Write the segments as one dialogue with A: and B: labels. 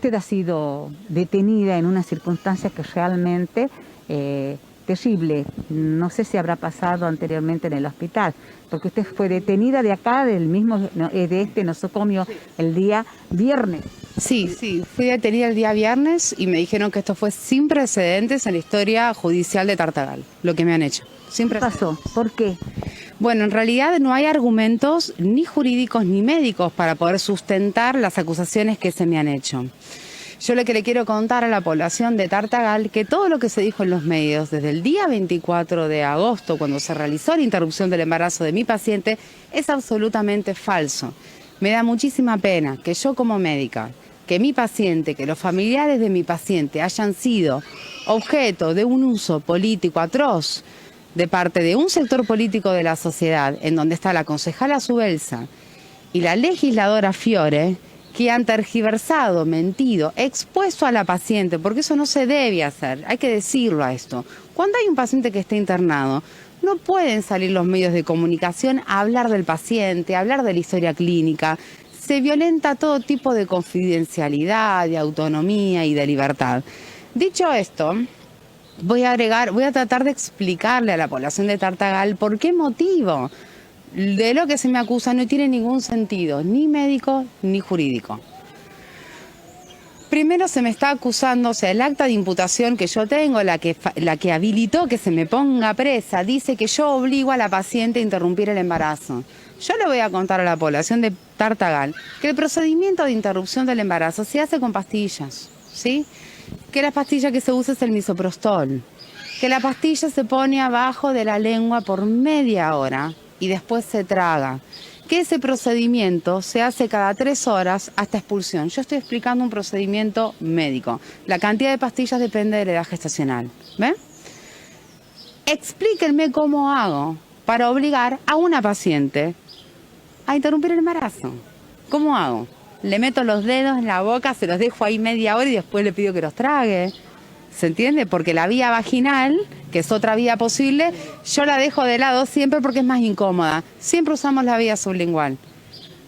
A: usted ha sido detenida en una circunstancia que realmente terrible. No sé si habrá pasado anteriormente en el hospital, porque usted fue detenida de acá, del mismo, de este nosocomio, el día viernes.
B: Sí, fui detenida el día viernes y me dijeron que esto fue sin precedentes en la historia judicial de Tartagal, lo que me han hecho. Sin
A: ¿Qué pasó? ¿Por qué?
B: Bueno, en realidad no hay argumentos ni jurídicos ni médicos para poder sustentar las acusaciones que se me han hecho. Yo lo que le quiero contar a la población de Tartagal que todo lo que se dijo en los medios desde el día 24 de agosto, cuando se realizó la interrupción del embarazo de mi paciente, es absolutamente falso. Me da muchísima pena que yo como médica, que mi paciente, que los familiares de mi paciente hayan sido objeto de un uso político atroz de parte de un sector político de la sociedad, en donde está la concejala Subelsa y la legisladora Fiore, que han tergiversado, mentido, expuesto a la paciente, porque eso no se debe hacer, hay que decirlo a esto. Cuando hay un paciente que está internado, no pueden salir los medios de comunicación a hablar del paciente, a hablar de la historia clínica. Se violenta todo tipo de confidencialidad, de autonomía y de libertad. Dicho esto, voy a tratar de explicarle a la población de Tartagal por qué motivo de lo que se me acusa no tiene ningún sentido, ni médico ni jurídico. Primero se me está acusando, o sea, el acta de imputación que yo tengo, la que habilitó que se me ponga presa, dice que yo obligo a la paciente a interrumpir el embarazo. Yo le voy a contar a la población de Tartagal que el procedimiento de interrupción del embarazo se hace con pastillas, ¿sí? Que la pastilla que se usa es el misoprostol, que la pastilla se pone abajo de la lengua por media hora y después se traga, que ese procedimiento se hace cada 3 horas hasta expulsión. Yo estoy explicando un procedimiento médico. La cantidad de pastillas depende de la edad gestacional. ¿Ven? Explíquenme cómo hago para obligar a una paciente a interrumpir el embarazo. ¿Cómo hago? Le meto los dedos en la boca, se los dejo ahí media hora y después le pido que los trague. ¿Se entiende? Porque la vía vaginal, que es otra vía posible, yo la dejo de lado siempre porque es más incómoda. Siempre usamos la vía sublingual.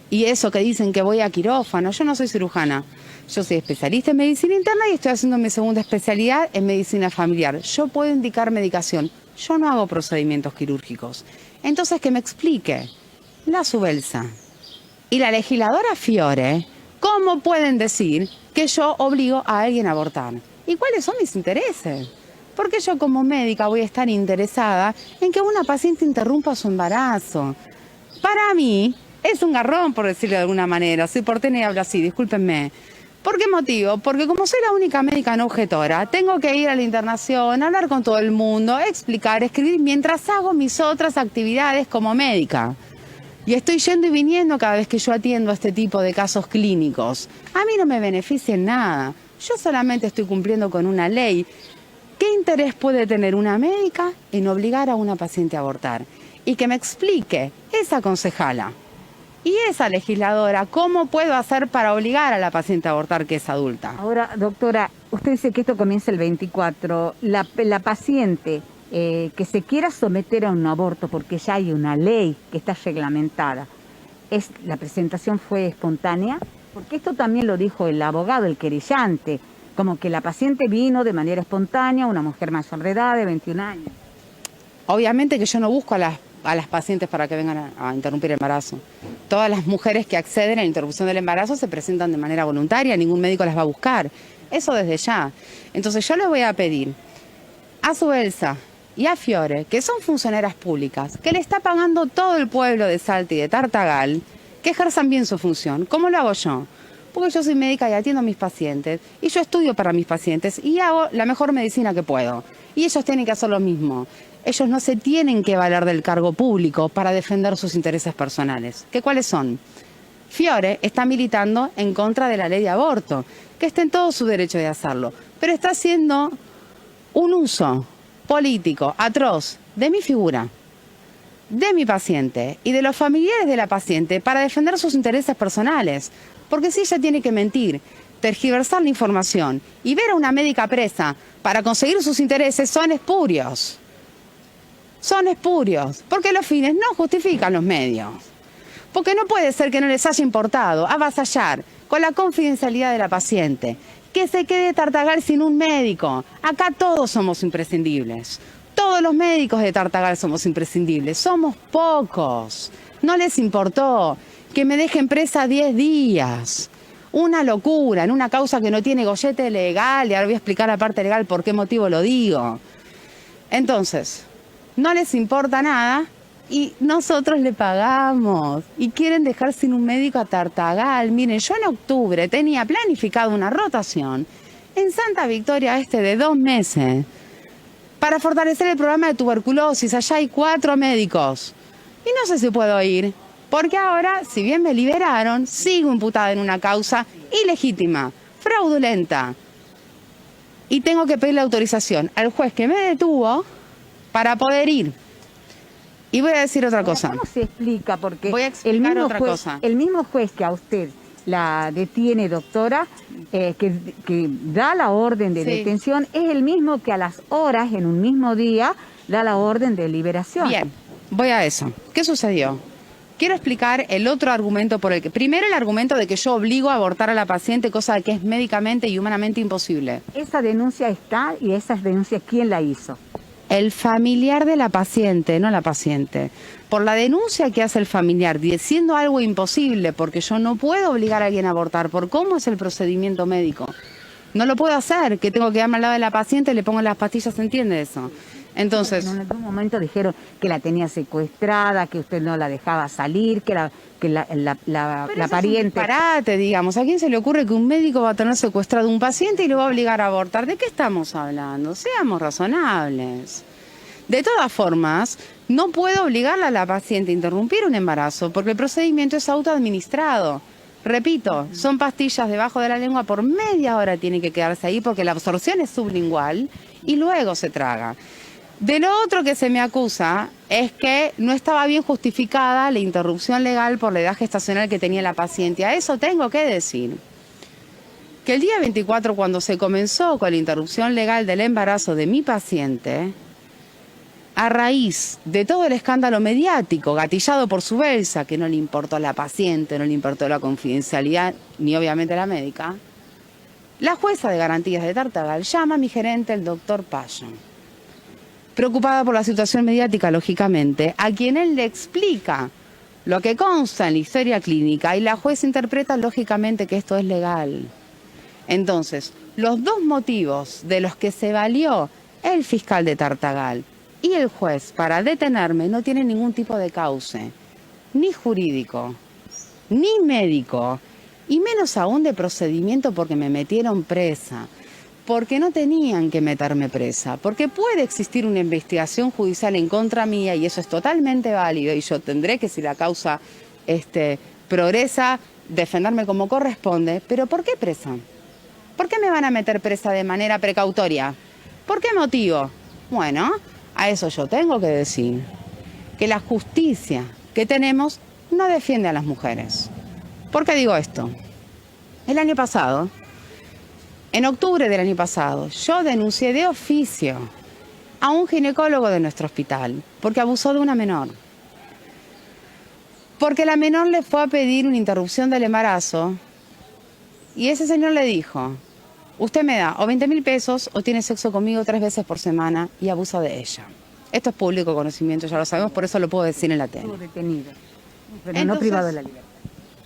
B: Y eso que dicen que voy a quirófano, yo no soy cirujana. Yo soy especialista en medicina interna y estoy haciendo mi segunda especialidad en medicina familiar. Yo puedo indicar medicación, yo no hago procedimientos quirúrgicos. Entonces, que me explique la Subelsa y la legisladora Fiore, ¿cómo pueden decir que yo obligo a alguien a abortar? ¿Y cuáles son mis intereses? Porque yo como médica voy a estar interesada en que una paciente interrumpa su embarazo. Para mí es un garrón, por decirlo de alguna manera. Soy porteña y hablo así, discúlpenme. ¿Por qué motivo? Porque como soy la única médica no objetora, tengo que ir a la internación, hablar con todo el mundo, explicar, escribir, mientras hago mis otras actividades como médica. Y estoy yendo y viniendo cada vez que yo atiendo a este tipo de casos clínicos. A mí no me beneficia en nada. Yo solamente estoy cumpliendo con una ley. ¿Qué interés puede tener una médica en obligar a una paciente a abortar? Y que me explique esa concejala y esa legisladora cómo puedo hacer para obligar a la paciente a abortar que es adulta.
A: Ahora, doctora, usted dice que esto comienza el 24. La paciente que se quiera someter a un aborto porque ya hay una ley que está reglamentada, ¿la presentación fue espontánea? Porque esto también lo dijo el abogado, el querellante, como que la paciente vino de manera espontánea, una mujer mayor de edad, de 21 años.
B: Obviamente que yo no busco a las pacientes para que vengan a interrumpir el embarazo. Todas las mujeres que acceden a la interrupción del embarazo se presentan de manera voluntaria, ningún médico las va a buscar. Eso desde ya. Entonces yo les voy a pedir a Subelsa y a Fiore, que son funcionarias públicas, que le está pagando todo el pueblo de Salta y de Tartagal, que ejerzan bien su función. ¿Cómo lo hago yo? Porque yo soy médica y atiendo a mis pacientes, y yo estudio para mis pacientes, y hago la mejor medicina que puedo. Y ellos tienen que hacer lo mismo. Ellos no se tienen que valer del cargo público para defender sus intereses personales. ¿Qué cuáles son? Fiore está militando en contra de la ley de aborto, que está en todo su derecho de hacerlo, pero está haciendo un uso político atroz de mi figura, de mi paciente y de los familiares de la paciente para defender sus intereses personales. Porque si ella tiene que mentir, tergiversar la información y ver a una médica presa para conseguir sus intereses, son espurios. Son espurios, porque los fines no justifican los medios. Porque no puede ser que no les haya importado avasallar con la confidencialidad de la paciente. Que se quede Tartagal sin un médico. Acá todos somos imprescindibles. Todos los médicos de Tartagal somos imprescindibles. Somos pocos. No les importó que me dejen presa 10 días. Una locura, en una causa que no tiene gollete legal, y ahora voy a explicar la parte legal por qué motivo lo digo. Entonces, no les importa nada y nosotros le pagamos. Y quieren dejar sin un médico a Tartagal. Miren, yo en octubre tenía planificado una rotación en Santa Victoria Este de 2 meses para fortalecer el programa de tuberculosis. Allá hay 4 médicos. Y no sé si puedo ir. Porque ahora, si bien me liberaron, sigo imputada en una causa ilegítima, fraudulenta. Y tengo que pedirle autorización al juez que me detuvo para poder ir. Y voy a decir otra cosa.
A: ¿Cómo se explica? Porque
B: voy a explicar otra
A: juez,
B: cosa.
A: El mismo juez que a usted la detiene, doctora, que da la orden de detención, es el mismo que a las horas, en un mismo día, da la orden de liberación.
B: Bien, voy a eso. ¿Qué sucedió? Quiero explicar el otro argumento por el que... Primero, el argumento de que yo obligo a abortar a la paciente, cosa que es médicamente y humanamente imposible.
A: Esa denuncia está, y esa denuncia, ¿quién la hizo?
B: El familiar de la paciente, no la paciente. Por la denuncia que hace el familiar, diciendo algo imposible, porque yo no puedo obligar a alguien a abortar, por cómo es el procedimiento médico. No lo puedo hacer, que tengo que quedarme al lado de la paciente, le pongo las pastillas, ¿se entiende eso? Entonces,
A: en algún momento dijeron que la tenía secuestrada, que usted no la dejaba salir, que la pariente...
B: Parate, digamos. ¿A quién se le ocurre que un médico va a tener secuestrado a un paciente y lo va a obligar a abortar? ¿De qué estamos hablando? Seamos razonables. De todas formas, no puedo obligarle a la paciente a interrumpir un embarazo porque el procedimiento es autoadministrado. Repito, son pastillas debajo de la lengua, por media hora tiene que quedarse ahí porque la absorción es sublingual y luego se traga. De lo otro que se me acusa es que no estaba bien justificada la interrupción legal por la edad gestacional que tenía la paciente. A eso tengo que decir que el día 24, cuando se comenzó con la interrupción legal del embarazo de mi paciente, a raíz de todo el escándalo mediático gatillado por su Belsa, que no le importó a la paciente, no le importó la confidencialidad, ni obviamente a la médica, la jueza de garantías de Tartagal llama a mi gerente, el doctor Payo, preocupada por la situación mediática, lógicamente, a quien él le explica lo que consta en la historia clínica y la jueza interpreta lógicamente que esto es legal. Entonces, los dos motivos de los que se valió el fiscal de Tartagal y el juez para detenerme no tienen ningún tipo de cauce, ni jurídico, ni médico, y menos aún de procedimiento porque me metieron presa. Porque no tenían que meterme presa, porque puede existir una investigación judicial en contra mía y eso es totalmente válido y yo tendré que, si la causa progresa, defenderme como corresponde. Pero ¿por qué presa? ¿Por qué me van a meter presa de manera precautoria? ¿Por qué motivo? Bueno, a eso yo tengo que decir que la justicia que tenemos no defiende a las mujeres. ¿Por qué digo esto? El año pasado, en octubre del año pasado, yo denuncié de oficio a un ginecólogo de nuestro hospital porque abusó de una menor. Porque la menor le fue a pedir una interrupción del embarazo y ese señor le dijo, usted me da o 20.000 pesos o tiene sexo conmigo 3 veces por semana y abusa de ella. Esto es público conocimiento, ya lo sabemos, por eso lo puedo decir en la tele.
A: Estuvo detenido, pero no privado de la libertad.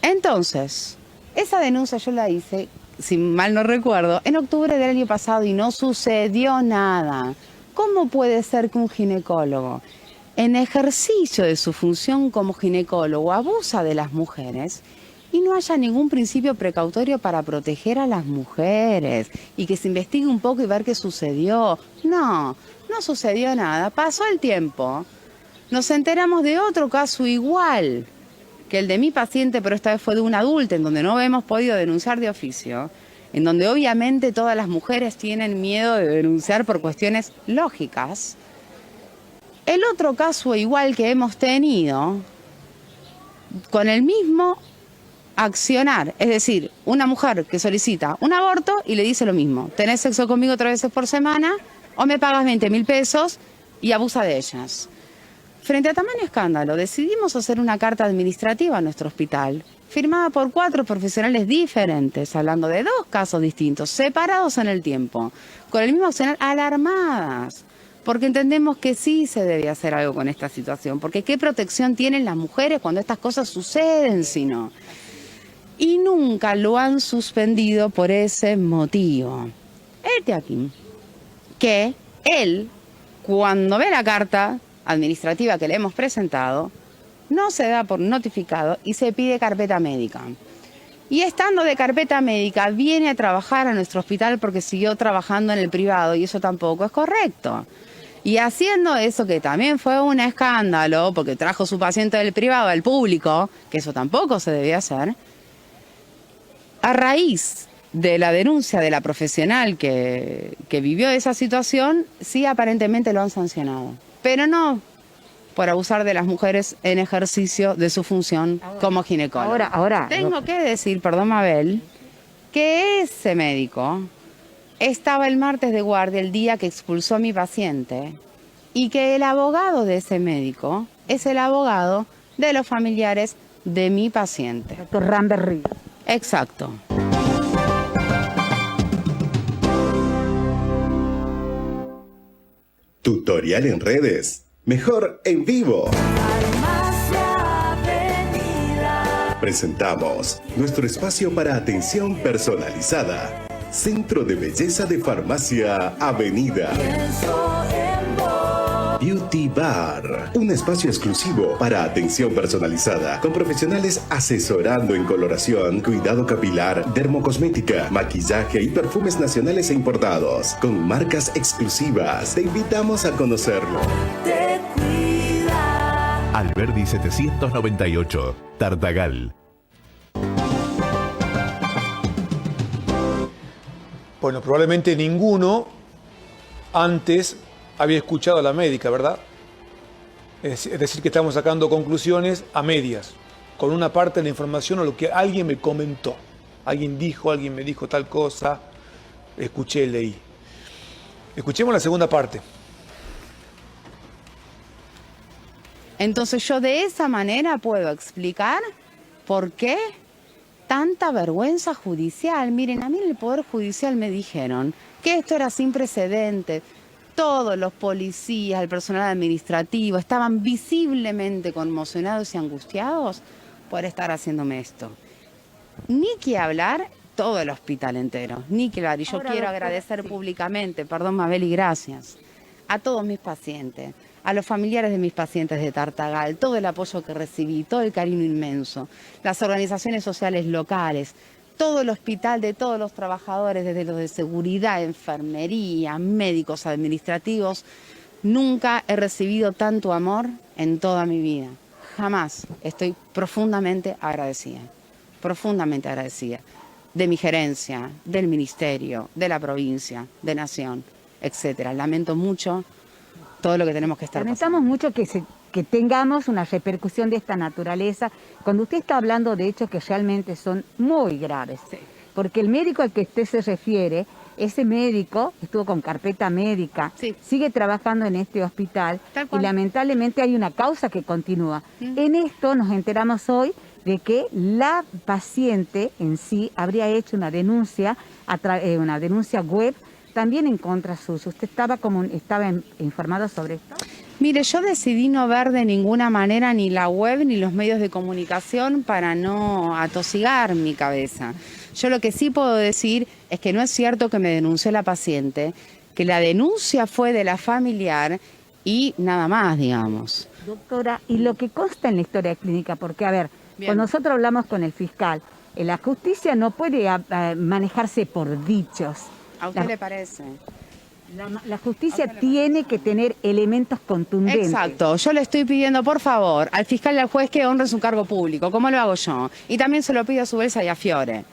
A: Entonces,
B: esa denuncia yo la hice, si mal no recuerdo, en octubre del año pasado y no sucedió nada. ¿Cómo puede ser que un ginecólogo, en ejercicio de su función como ginecólogo, abusa de las mujeres y no haya ningún principio precautorio para proteger a las mujeres y que se investigue un poco y ver qué sucedió? No sucedió nada. Pasó el tiempo, nos enteramos de otro caso igual que el de mi paciente, pero esta vez fue de un adulto, en donde no hemos podido denunciar de oficio, en donde obviamente todas las mujeres tienen miedo de denunciar por cuestiones lógicas. El otro caso igual que hemos tenido, con el mismo accionar, es decir, una mujer que solicita un aborto y le dice lo mismo, tenés sexo conmigo 3 veces por semana o me pagas 20.000 pesos y abusa de ellas. frente a tamaño escándalo, decidimos hacer una carta administrativa a nuestro hospital, firmada por 4 profesionales diferentes, hablando de 2 casos distintos, separados en el tiempo, con el mismo accionar, alarmadas, porque entendemos que sí se debe hacer algo con esta situación, porque qué protección tienen las mujeres cuando estas cosas suceden, si no. Y nunca lo han suspendido por ese motivo. Este aquí, que él, cuando ve la carta administrativa que le hemos presentado, no se da por notificado y se pide carpeta médica. Y estando de carpeta médica, viene a trabajar a nuestro hospital porque siguió trabajando en el privado y eso tampoco es correcto. Y haciendo eso, que también fue un escándalo, porque trajo su paciente del privado al público, que eso tampoco se debía hacer, a raíz de la denuncia de la profesional que vivió esa situación, sí aparentemente lo han sancionado. Pero no por abusar de las mujeres en ejercicio de su función como ginecólogo.
A: Ahora.
B: Tengo que decir, perdón Mabel, que ese médico estaba el martes de guardia el día que expulsó a mi paciente y que el abogado de ese médico es el abogado de los familiares de mi paciente.
A: Doctor Rambert Ríos.
B: Exacto.
C: Tutorial en redes. Mejor en vivo. Presentamos nuestro espacio para atención personalizada. Centro de Belleza de Farmacia Avenida. Beauty Bar, un espacio exclusivo para atención personalizada, con profesionales asesorando en coloración, cuidado capilar, dermocosmética, maquillaje y perfumes nacionales e importados, con marcas exclusivas. Te invitamos a conocerlo.
D: Alberdi 798, Tartagal.
E: Bueno, probablemente ninguno antes había escuchado a la médica, ¿verdad? Es decir, que estamos sacando conclusiones a medias, con una parte de la información o lo que alguien me comentó. Alguien me dijo tal cosa, escuché, leí. Escuchemos la segunda parte.
B: Entonces yo de esa manera puedo explicar por qué tanta vergüenza judicial. Miren, a mí en el Poder Judicial me dijeron que esto era sin precedentes. Todos los policías, el personal administrativo estaban visiblemente conmocionados y angustiados por estar haciéndome esto. Ni que hablar todo el hospital entero, ni que hablar. Y yo quiero agradecer públicamente, perdón Mabel y gracias, a todos mis pacientes, a los familiares de mis pacientes de Tartagal, todo el apoyo que recibí, todo el cariño inmenso, las organizaciones sociales locales, todo el hospital, de todos los trabajadores, desde los de seguridad, enfermería, médicos, administrativos. Nunca he recibido tanto amor en toda mi vida. Jamás. Estoy profundamente agradecida de mi gerencia, del ministerio, de la provincia, de Nación, etcétera. Lamento mucho todo lo que tenemos que estar
A: Lamentamos mucho que tengamos una repercusión de esta naturaleza, cuando usted está hablando de hechos que realmente son muy graves.
B: Sí.
A: Porque el médico al que usted se refiere, ese médico estuvo con carpeta médica,
B: Sí.
A: sigue trabajando en este hospital
B: Tal
A: y
B: cual.
A: lamentablemente hay una causa que continúa. En esto nos enteramos hoy de que la paciente en sí habría hecho una denuncia web también en contra suyo. ¿Usted estaba informado sobre esto?
B: Mire, yo decidí no ver de ninguna manera ni la web ni los medios de comunicación para no atosigar mi cabeza. Yo lo que sí puedo decir es que no es cierto que me denunció la paciente, que la denuncia fue de la familiar y nada más, digamos.
A: Doctora, y lo que consta en la historia clínica, porque a ver,
B: Bien.
A: cuando nosotros hablamos con el fiscal, la justicia no puede manejarse por dichos.
B: ¿A usted le parece?
A: La justicia tiene que tener elementos contundentes.
B: Exacto, yo le estoy pidiendo por favor al fiscal y al juez que honren su cargo público, como lo hago yo. Y también se lo pido a su vez a Fiore,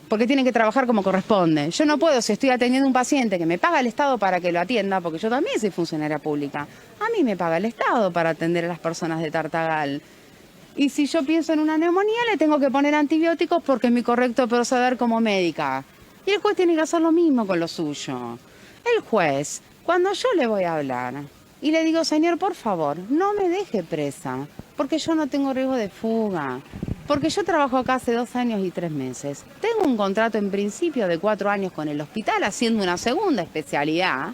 B: porque tienen que trabajar como corresponde. Yo no puedo, si estoy atendiendo a un paciente que me paga el Estado para que lo atienda, porque yo también soy funcionaria pública, a mí me paga el Estado para atender a las personas de Tartagal. Y si yo pienso en una neumonía, le tengo que poner antibióticos porque es mi correcto proceder como médica. Y el juez tiene que hacer lo mismo con lo suyo. El juez, cuando yo le voy a hablar Y le digo, señor, por favor, no me deje presa, porque yo no tengo riesgo de fuga, porque yo trabajo acá hace 2 años y 3 meses. Tengo un contrato en principio de 4 años con el hospital haciendo una segunda especialidad,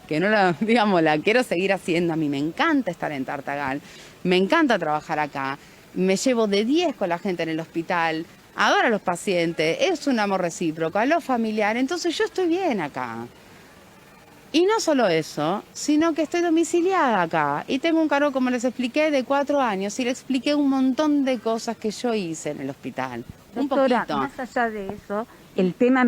B: que no la, digamos, la quiero seguir haciendo. A mí me encanta estar en Tartagal, me encanta trabajar acá, me llevo de 10 con la gente en el hospital, adoro a los pacientes, es un amor recíproco, a los familiares, entonces yo estoy bien acá. Y no solo eso, sino que estoy domiciliada acá y tengo un cargo, como les expliqué, de 4 años y le expliqué un montón de cosas que yo hice en el hospital.
A: Doctora,
B: Un poquito.
A: más allá de eso, el tema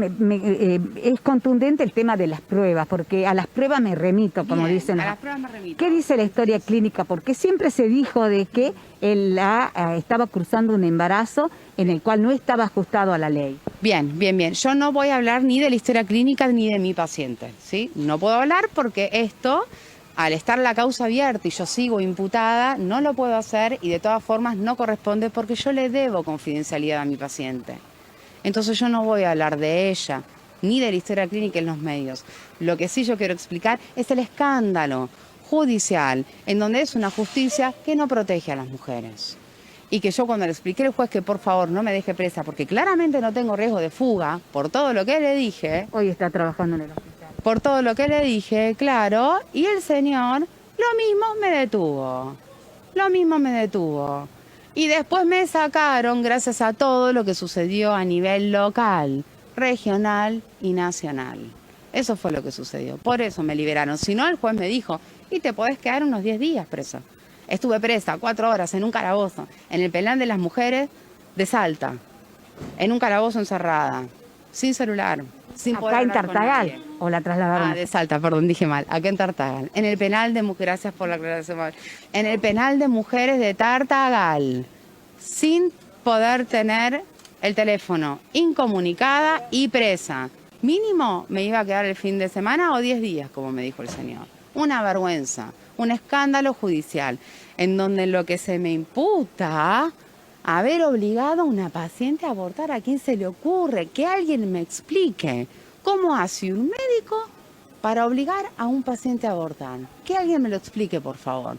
A: es contundente el tema de las pruebas, porque a las pruebas me remito, como
B: Bien,
A: dicen.
B: a las pruebas me remito.
A: ¿Qué dice la historia clínica? Porque siempre se dijo de que él estaba cruzando un embarazo en el cual no estaba ajustado a la ley.
B: Bien, bien, bien. Yo no voy a hablar ni de la historia clínica ni de mi paciente, ¿sí? No puedo hablar porque esto, al estar la causa abierta y yo sigo imputada, no lo puedo hacer y de todas formas no corresponde porque yo le debo confidencialidad a mi paciente. Entonces yo no voy a hablar de ella, ni de la historia clínica en los medios. Lo que sí yo quiero explicar es el escándalo judicial, en donde es una justicia que no protege a las mujeres. Y que yo cuando le expliqué al juez que por favor no me deje presa, porque claramente no tengo riesgo de fuga, por todo lo que le dije,
A: Hoy está trabajando en el hospital.
B: por todo lo que le dije, claro, y el señor lo mismo me detuvo. Lo mismo me detuvo. Y después me sacaron gracias a todo lo que sucedió a nivel local, regional y nacional. Eso fue lo que sucedió. Por eso me liberaron. Si no, el juez me dijo, y te podés quedar unos 10 días presa. Estuve presa 4 horas en un calabozo, en el penal de las mujeres de Salta, en un calabozo encerrada, sin celular, sin poder
A: Acá en
B: hablar con
A: Tartagal,
B: nadie.
A: o la trasladaron.
B: Ah, de Salta, perdón, dije mal. Acá en Tartagal. En el penal de mujeres, gracias por la aclaración. En el penal de mujeres de Tartagal, sin poder tener el teléfono, incomunicada y presa. Mínimo me iba a quedar el fin de semana o 10 días, como me dijo el señor. Una vergüenza, un escándalo judicial, en donde lo que se me imputa, haber obligado a una paciente a abortar. ¿A quién se le ocurre? Que alguien me explique cómo hace un médico para obligar a un paciente a abortar. Que alguien me lo explique, por favor.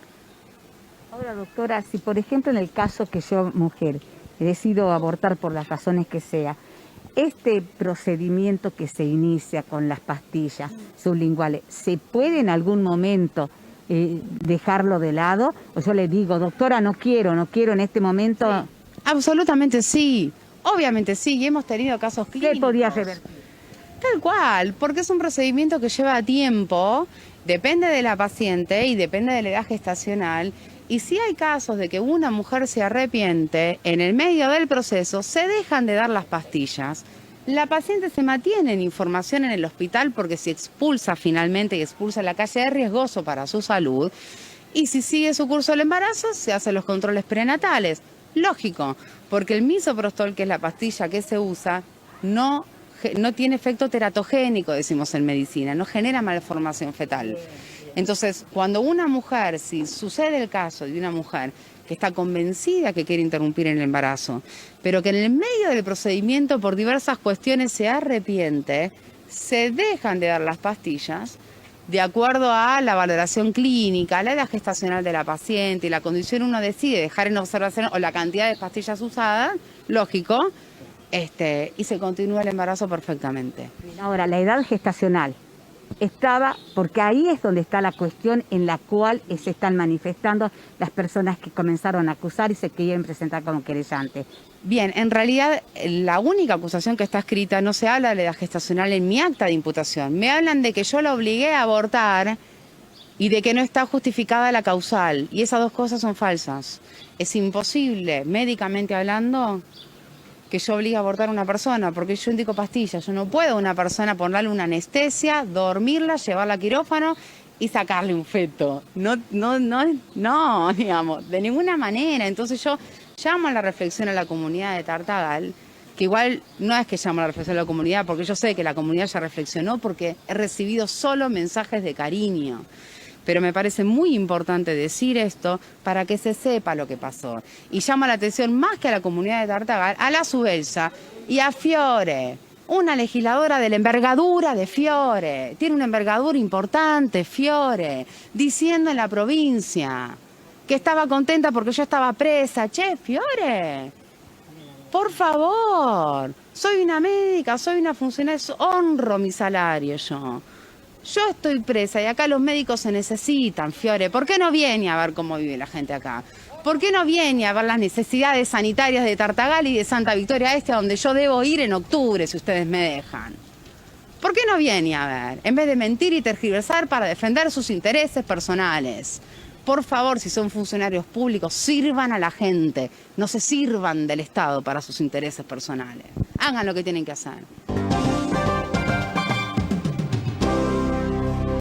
A: Ahora, doctora, si por ejemplo en el caso que yo, mujer, decido abortar por las razones que sea, este procedimiento que se inicia con las pastillas sublinguales, ¿se puede en algún momento dejarlo de lado? O yo le digo, doctora, no quiero en este momento...
B: Sí. Absolutamente sí, obviamente sí, y hemos tenido casos clínicos.
A: ¿Qué podía revertir?
B: Tal cual, porque es un procedimiento que lleva tiempo, depende de la paciente y depende de la edad gestacional. Y si hay casos de que una mujer se arrepiente, en el medio del proceso se dejan de dar las pastillas. La paciente se mantiene en información en el hospital porque si expulsa finalmente y expulsa a la calle es riesgoso para su salud. Y si sigue su curso del embarazo, se hacen los controles prenatales. Lógico, porque el misoprostol, que es la pastilla que se usa, no tiene efecto teratogénico, decimos en medicina, no genera malformación fetal. Entonces, cuando una mujer, si sucede el caso de una mujer que está convencida que quiere interrumpir el embarazo, pero que en el medio del procedimiento por diversas cuestiones se arrepiente, se dejan de dar las pastillas de acuerdo a la valoración clínica, la edad gestacional de la paciente y la condición, uno decide dejar en observación o la cantidad de pastillas usadas, lógico, y se continúa el embarazo perfectamente.
A: Ahora, la edad gestacional estaba, porque ahí es donde está la cuestión en la cual se están manifestando las personas que comenzaron a acusar y se quieren presentar como querellantes.
B: Bien, en realidad la única acusación que está escrita no se habla de la edad gestacional en mi acta de imputación. Me hablan de que yo la obligué a abortar y de que no está justificada la causal. Y esas dos cosas son falsas. Es imposible, médicamente hablando, que yo obligue a abortar a una persona, porque yo indico pastillas. Yo no puedo a una persona ponerle una anestesia, dormirla, llevarla a quirófano y sacarle un feto. No, digamos, de ninguna manera. Entonces yo llamo a la reflexión a la comunidad de Tartagal, que igual no es que llamo a la reflexión a la comunidad, porque yo sé que la comunidad ya reflexionó, porque he recibido solo mensajes de cariño. Pero me parece muy importante decir esto para que se sepa lo que pasó. Y llama la atención más que a la comunidad de Tartagal, a la Subelsa y a Fiore, Una legisladora de la envergadura de Fiore, tiene una envergadura importante, Fiore, diciendo en la provincia que estaba contenta porque yo estaba presa. Che, Fiore, por favor, soy una médica, soy una funcionaria, honro mi salario yo. Yo estoy presa y acá los médicos se necesitan, Fiore. ¿Por qué no viene a ver cómo vive la gente acá? ¿Por qué no viene a ver las necesidades sanitarias de Tartagal y de Santa Victoria Este, a donde yo debo ir en octubre, si ustedes me dejan? ¿Por qué no viene a ver? En vez de mentir y tergiversar para defender sus intereses personales. Por favor, si son funcionarios públicos, sirvan a la gente. No se sirvan del Estado para sus intereses personales. Hagan lo que tienen que hacer.